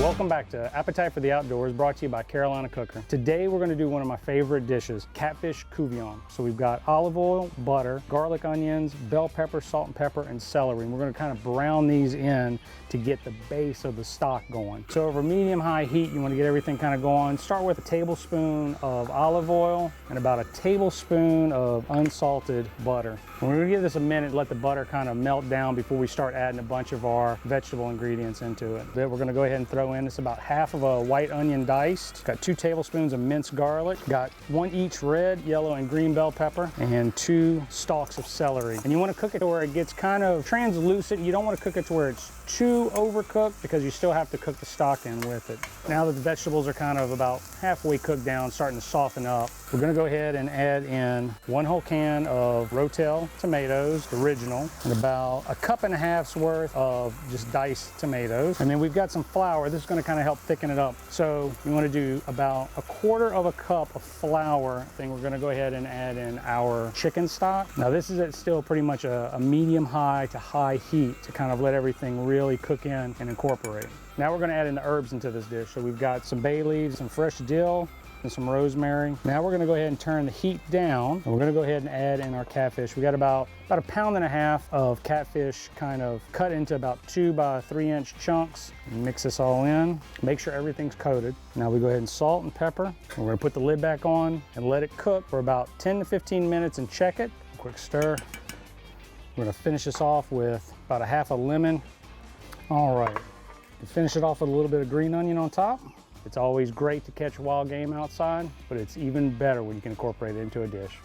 Welcome back to Appetite for the Outdoors, brought to you by Carolina Cooker. Today we're going to do one of my favorite dishes, catfish Couvillion. So we've got olive oil, butter, garlic onions, bell pepper, salt and pepper, and celery. And we're going to kind of brown these in to get the base of the stock going. So over medium-high heat, you want to get everything kind of going. Start with a tablespoon of olive oil and about a tablespoon of unsalted butter. We're going to give this a minute, let the butter kind of melt down before we start adding a bunch of our vegetable ingredients into it. Then we're going to go ahead and throw in, it's about half of a white onion diced, got 2 tablespoons of minced garlic, got 1 each red, yellow, and green bell pepper, and 2 stalks of celery. And you want to cook it to where it gets kind of translucent. You don't want to cook it to where it's too overcooked because you still have to cook the stock in with it. Now that the vegetables are kind of about halfway cooked down, starting to soften up, we're going to go ahead and add in 1 whole can of Rotel tomatoes, original, and about a 1.5 cups worth of just diced tomatoes. And then we've got some flour. This is going to kind of help thicken it up. So you want to do about 1/4 cup of flour. Then we're going to go ahead and add in our chicken stock. Now this is at still pretty much a medium-high to high heat to kind of let everything really cook in and incorporate. Now we're going to add in the herbs into this dish. So we've got some bay leaves, some fresh dill, and some rosemary. Now we're going to go ahead and turn the heat down, and we're going to go ahead and add in our catfish. We got about 1.5 pounds of catfish kind of cut into about 2 by 3 inch chunks. Mix this all in. Make sure everything's coated. Now we go ahead and salt and pepper. We're going to put the lid back on and let it cook for about 10 to 15 minutes and check it. Quick stir. We're going to finish this off with about 1/2 lemon. All right. And finish it off with a little bit of green onion on top. It's always great to catch wild game outside, but it's even better when you can incorporate it into a dish.